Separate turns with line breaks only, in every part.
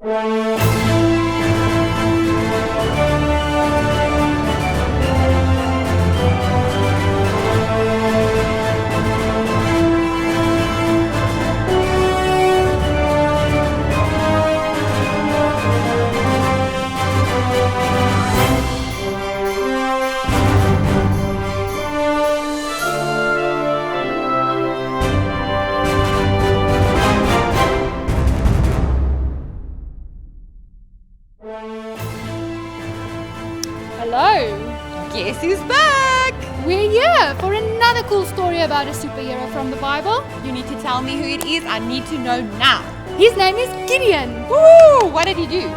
Hello!
Guess who's back?
We're here for another cool story about a superhero from the Bible.
You need to tell me who it is. I need to know now.
His name is Gideon.
Woo! What did he do?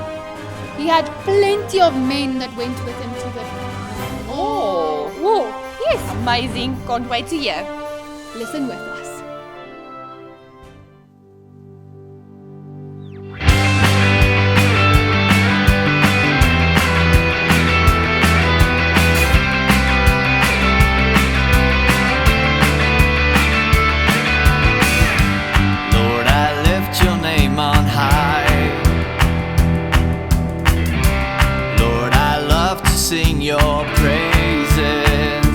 He had plenty of men that went with him to the war. Yes,
Amazing. Can't wait to hear.
listen with us.
Lord, I lift your name on high. Lord, I love to sing your praises.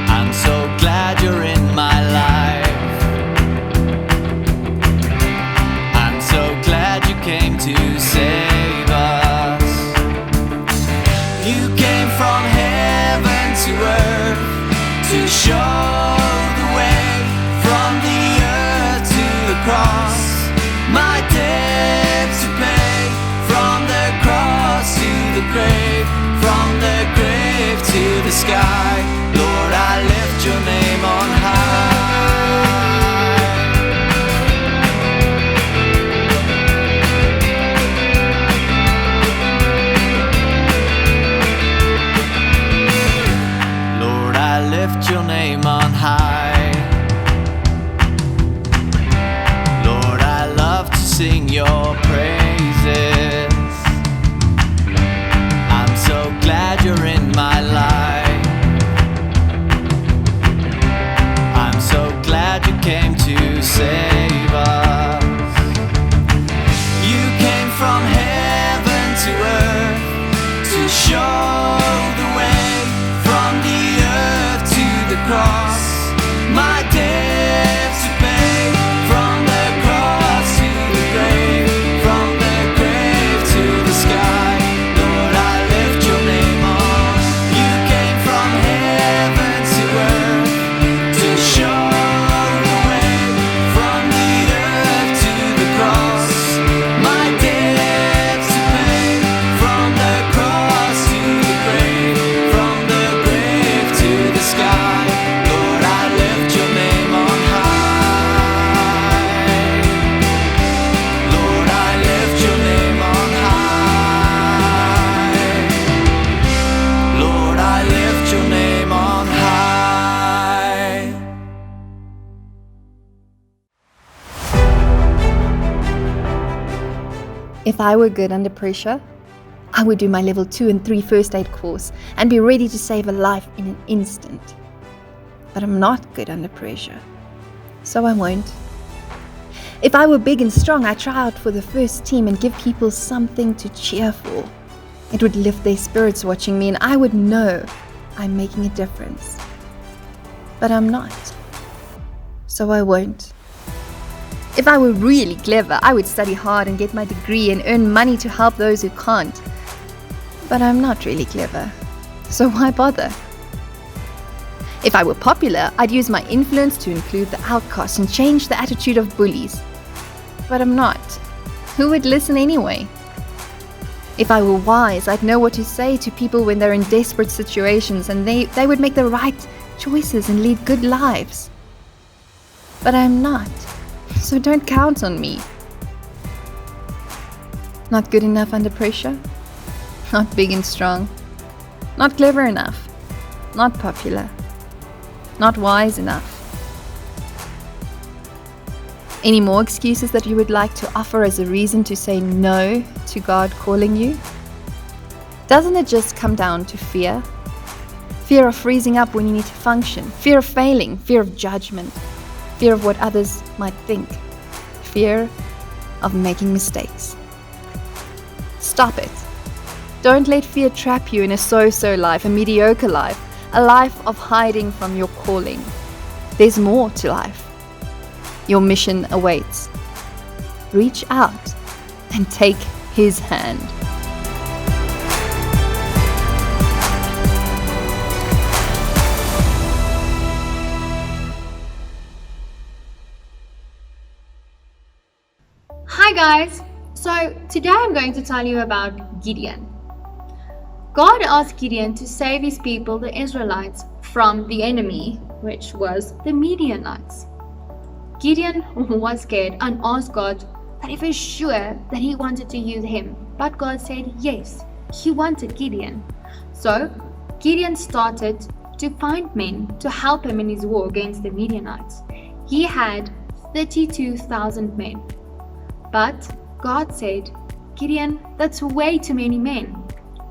I'm so glad you're in my life. I'm so glad you came to save us. You came from heaven to earth to show the way, from the earth to the cross, my debt to pay, from the cross to the grave, from the grave to the sky. Lord, I lift your name on high. Lord, I lift your name on high. Lord, I love to sing your praises. I'm so glad you're in my life. I'm so glad you came to save us. You came from heaven to earth to show the way, from the earth to the cross, my debt to pay, from the cross to the grave, from the grave to the sky. Lord, I lift your name on. You came from heaven to earth to show the way, from the earth to the cross, my debt to pay, from the cross to the grave, from the grave to the sky. Lord, I lift your name on high. Lord, I lift your name on high. Lord, I lift your name on high.
If I were good under pressure, I would do my level 2 and 3 first aid course and be ready to save a life in an instant. But I'm not good under pressure, so I won't. If I were big and strong, I'd try out for the first team and give people something to cheer for. It would lift their spirits watching me, and I would know I'm making a difference. But I'm not, so I won't. If I were really clever, I would study hard and get my degree and earn money to help those who can't. But I'm not really clever, so why bother? If I were popular, I'd use my influence to include the outcasts and change the attitude of bullies. But I'm not. Who would listen anyway? If I were wise, I'd know what to say to people when they're in desperate situations, and they would make the right choices and lead good lives. But I'm not. So don't count on me. Not good enough under pressure. Not big and strong. Not clever enough. Not popular. Not wise enough. Any more excuses that you would like to offer as a reason to say no to God calling you? Doesn't it just come down to fear? Fear of freezing up when you need to function. Fear of failing. Fear of judgment. Fear of what others might think. Fear of making mistakes. Stop it. Don't let fear trap you in a so-so life, a mediocre life, a life of hiding from your calling. There's more to life. Your mission awaits. Reach out and take His hand.
Hi guys! So today I'm going to tell you about Gideon. God asked Gideon to save his people, the Israelites, from the enemy, which was the Midianites. Gideon was scared and asked God that if he's sure that he wanted to use him. But God said yes, he wanted Gideon. So Gideon started to find men to help him in his war against the Midianites. He had 32,000 men. But God said, Gideon, that's way too many men.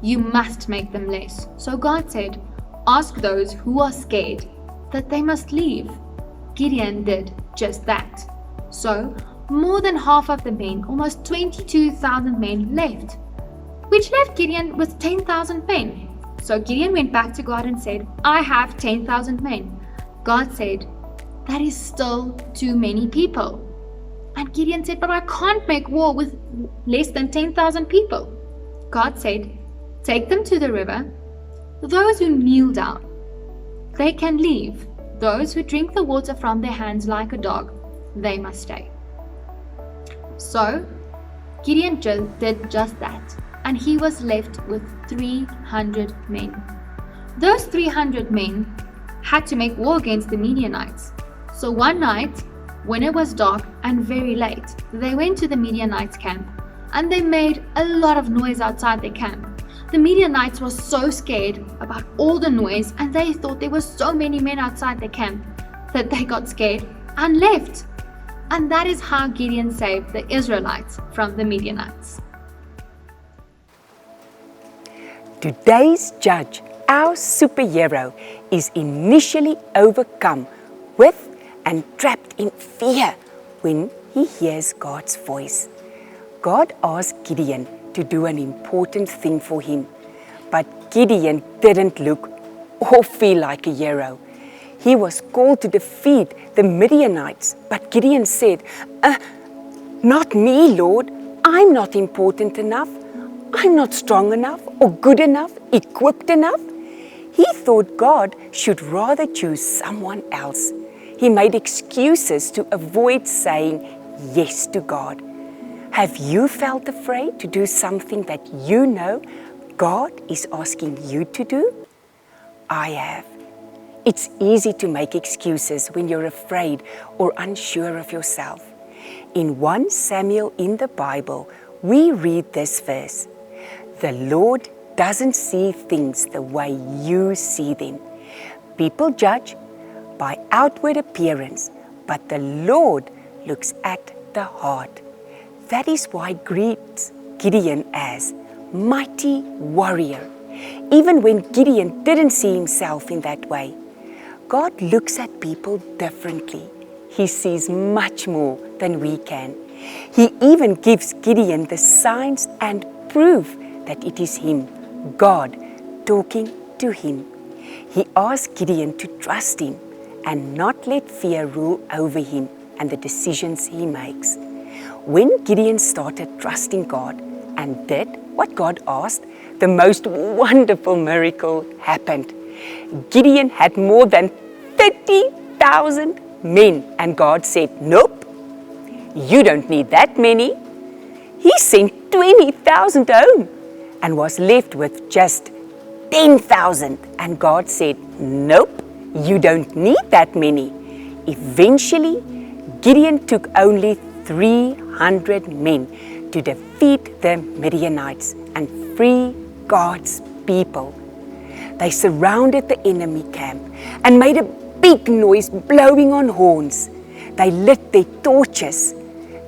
You must make them less. So God said, ask those who are scared that they must leave. Gideon did just that. So more than half of the men, almost 22,000 men left, which left Gideon with 10,000 men. So Gideon went back to God and said, I have 10,000 men. God said, that is still too many people. And Gideon said, but I can't make war with less than 10,000 people. God said, take them to the river. Those who kneel down, they can leave. Those who drink the water from their hands like a dog, they must stay. So Gideon did just that, and he was left with 300 men. Those 300 men had to make war against the Midianites. So one night, when it was dark and very late, they went to the Midianites' camp and they made a lot of noise outside their camp. The Midianites were so scared about all the noise and they thought there were so many men outside their camp that they got scared and left. And that is how Gideon saved the Israelites from the Midianites.
Today's judge, our superhero, is initially overcome with and trapped in fear when he hears God's voice. God asked Gideon to do an important thing for him, but Gideon didn't look or feel like a hero. He was called to defeat the Midianites, but Gideon said, not me, Lord. I'm not important enough. I'm not strong enough or good enough, equipped enough. He thought God should rather choose someone else. He made excuses to avoid saying yes to God. Have you felt afraid to do something that you know God is asking you to do? I have. It's easy to make excuses when you're afraid or unsure of yourself. In 1 Samuel in the Bible, we read this verse. The Lord doesn't see things the way you see them. People judge by outward appearance, but the Lord looks at the heart. That is why greets Gideon as mighty warrior. Even when Gideon didn't see himself in that way, God looks at people differently. He sees much more than we can. He even gives Gideon the signs and proof that it is him, God, talking to him. He asked Gideon to trust him and not let fear rule over him and the decisions he makes. When Gideon started trusting God and did what God asked, the most wonderful miracle happened. Gideon had more than 30,000 men, and God said, nope, you don't need that many. He sent 20,000 home and was left with just 10,000, and God said, nope, you don't need that many. Eventually, Gideon took only 300 men to defeat the Midianites and free God's people. They surrounded the enemy camp and made a big noise, blowing on horns. They lit their torches.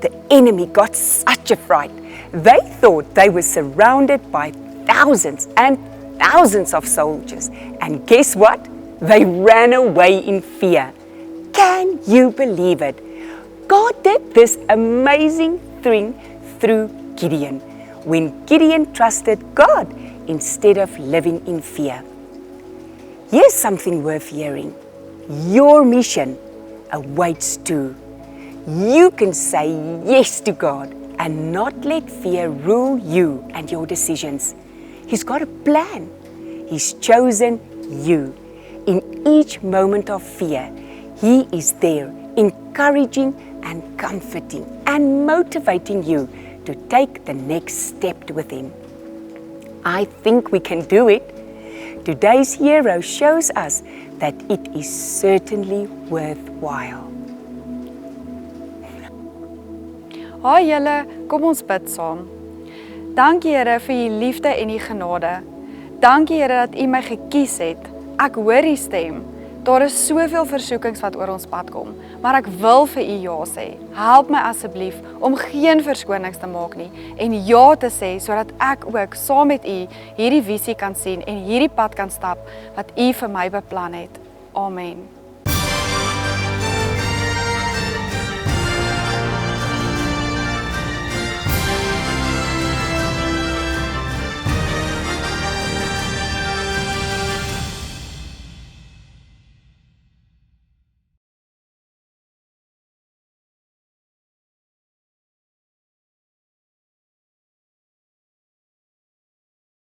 The enemy got such a fright. They thought they were surrounded by thousands and thousands of soldiers. And guess what? They ran away in fear. Can you believe it? God did this amazing breakthrough through Gideon, when Gideon trusted God instead of living in fear. Here's something worth hearing. Your mission awaits too. You can say yes to God and not let fear rule you and your decisions. He's got a plan. He's chosen you. In each moment of fear, He is there, encouraging and comforting and motivating you to take the next step with Him. I think we can do it. Today's hero shows us that it is certainly worthwhile.
Haai julle, kom ons bid saam. Dankie Here vir U liefde en U genade. Dankie Here dat U my gekies het. Ek hoor U stem. Daar is soveel versoekings wat oor ons pad kom, maar ek wil vir U ja sê. Help my asseblief om geen verskonings te maak nie en ja te sê sodat ek ook saam met U hierdie visie kan sien en hierdie pad kan stap wat U vir my beplan het. Amen.